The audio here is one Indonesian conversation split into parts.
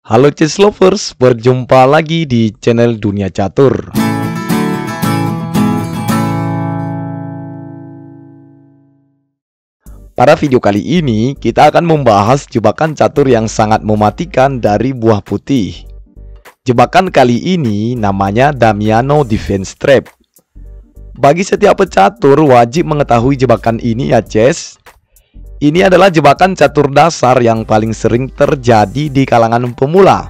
Halo chess lovers, berjumpa lagi di channel Dunia Catur. Pada video kali ini, kita akan membahas jebakan catur yang sangat mematikan dari buah putih. Jebakan kali ini namanya Damiano Defense Trap. Bagi setiap pecatur wajib mengetahui jebakan ini ya chess. Ini adalah jebakan catur dasar yang paling sering terjadi di kalangan pemula.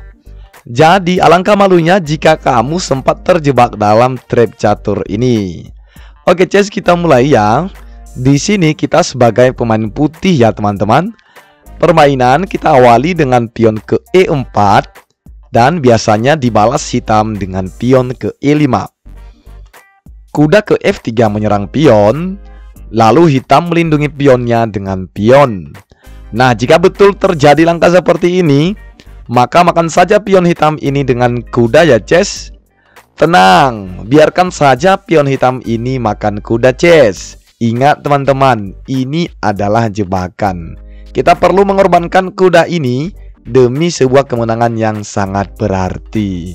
Jadi alangkah malunya jika kamu sempat terjebak dalam trap catur ini. Oke chess, kita mulai ya. Di sini kita sebagai pemain putih ya teman-teman. Permainan kita awali dengan pion ke E4 dan biasanya dibalas hitam dengan pion ke E5. Kuda ke F3 menyerang pion. Lalu hitam melindungi pionnya dengan pion. Nah, jika betul terjadi langkah seperti ini, maka makan saja pion hitam ini dengan kuda ya chess. Tenang, biarkan saja pion hitam ini makan kuda chess. Ingat teman-teman, ini adalah jebakan. Kita perlu mengorbankan kuda ini demi sebuah kemenangan yang sangat berarti.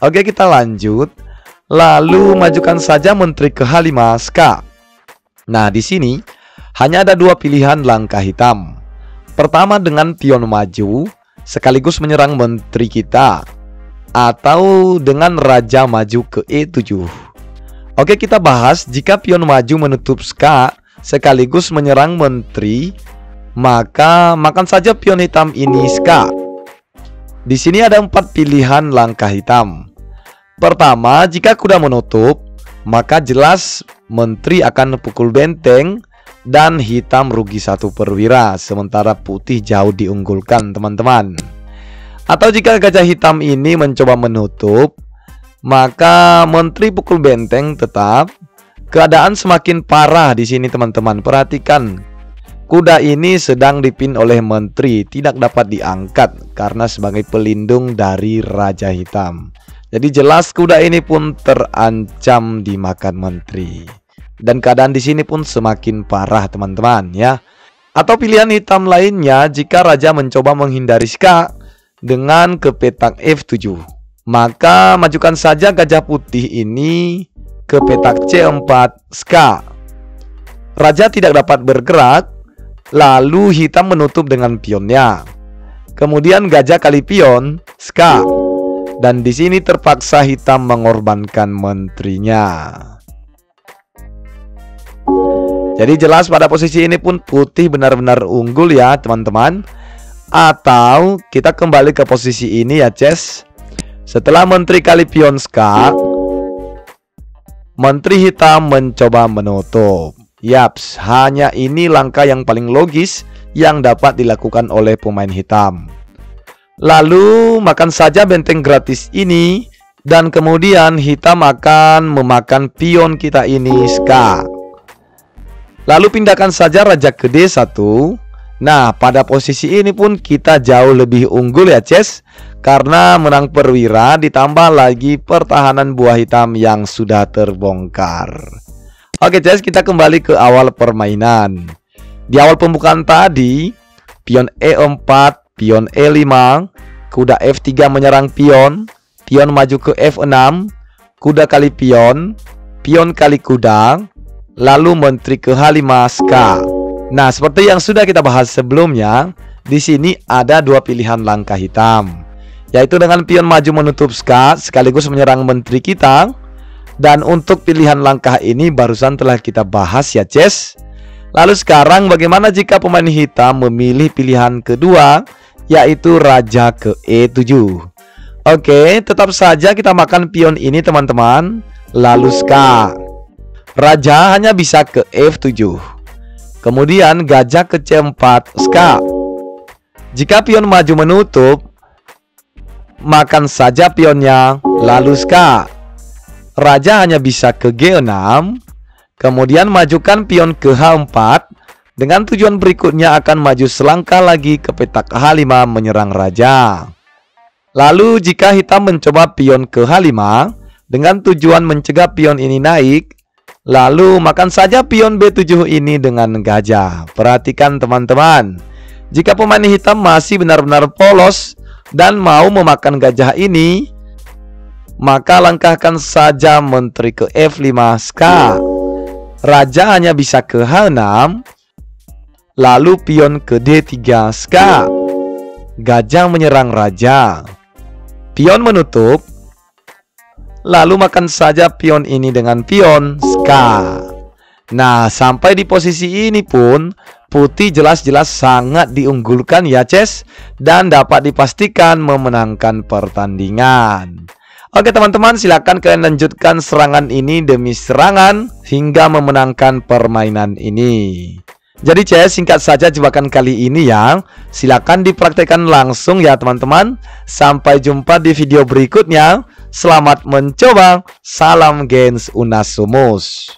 Oke, kita lanjut. Lalu majukan saja menteri ke H5 SK. Nah, di sini hanya ada dua pilihan langkah hitam. Pertama dengan pion maju sekaligus menyerang menteri kita, atau dengan raja maju ke E7. Oke, kita bahas jika pion maju menutup SK sekaligus menyerang menteri, maka makan saja pion hitam ini SK. Di sini ada 4 pilihan langkah hitam. Pertama, jika kuda menutup, maka jelas menteri akan pukul benteng dan hitam rugi 1 perwira, sementara putih jauh diunggulkan teman-teman. Atau jika gajah hitam ini mencoba menutup, maka menteri pukul benteng tetap. Keadaan semakin parah di sini teman-teman. Perhatikan, kuda ini sedang dipin oleh menteri, tidak dapat diangkat karena sebagai pelindung dari raja hitam. Jadi jelas kuda ini pun terancam dimakan menteri. Dan keadaan di sini pun semakin parah teman-teman ya. Atau pilihan hitam lainnya, jika raja mencoba menghindari SK dengan ke petak F7, maka majukan saja gajah putih ini ke petak C4 SK. Raja tidak dapat bergerak, lalu hitam menutup dengan pionnya. Kemudian gajah kali pion SK. Dan di sini terpaksa hitam mengorbankan menterinya. Jadi jelas pada posisi ini pun putih benar-benar unggul ya teman-teman. Atau kita kembali ke posisi ini ya chess. Setelah menteri kali pion SK, menteri hitam mencoba menutup. Yaps, hanya ini langkah yang paling logis yang dapat dilakukan oleh pemain hitam. Lalu makan saja benteng gratis ini, dan kemudian hitam akan memakan pion kita ini SK. Lalu pindahkan saja raja ke D1. Nah, pada posisi ini pun kita jauh lebih unggul ya chess, karena menang perwira ditambah lagi pertahanan buah hitam yang sudah terbongkar. Oke chess, kita kembali ke awal permainan. Di awal pembukaan tadi, pion E4, pion E5, kuda F3 menyerang pion, pion maju ke F6, kuda kali pion, pion kali kuda, lalu menteri ke H5 SK. Nah, seperti yang sudah kita bahas sebelumnya, di sini ada dua pilihan langkah hitam, yaitu dengan pion maju menutup SK sekaligus menyerang menteri kita. Dan untuk pilihan langkah ini barusan telah kita bahas ya chess. Lalu sekarang bagaimana jika pemain hitam memilih pilihan kedua, yaitu raja ke E7? Oke, tetap saja kita makan pion ini teman-teman. Lalu SK. Raja hanya bisa ke F7. Kemudian gajah ke C4 SK. Jika pion maju menutup, makan saja pionnya. Lalu SK. Raja hanya bisa ke G6. Kemudian majukan pion ke H4. Dengan tujuan berikutnya akan maju selangkah lagi ke petak H5 menyerang raja. Lalu jika hitam mencoba pion ke H5 dengan tujuan mencegah pion ini naik, lalu makan saja pion B7 ini dengan gajah. Perhatikan teman-teman, jika pemain hitam masih benar-benar polos, dan mau memakan gajah ini, maka langkahkan saja menteri ke F5 ska. Raja hanya bisa ke H6, lalu pion ke D3 ska. Gajah menyerang raja. Pion menutup, lalu makan saja pion ini dengan pion ska. Nah, sampai di posisi ini pun putih jelas-jelas sangat diunggulkan ya Ces, dan dapat dipastikan memenangkan pertandingan. Oke teman-teman, silakan kalian lanjutkan serangan ini demi serangan hingga memenangkan permainan ini. Jadi Ces, singkat saja jebakan kali ini ya. Silakan dipraktekkan langsung ya teman-teman. Sampai jumpa di video berikutnya. Selamat mencoba. Salam Gens Unasumus.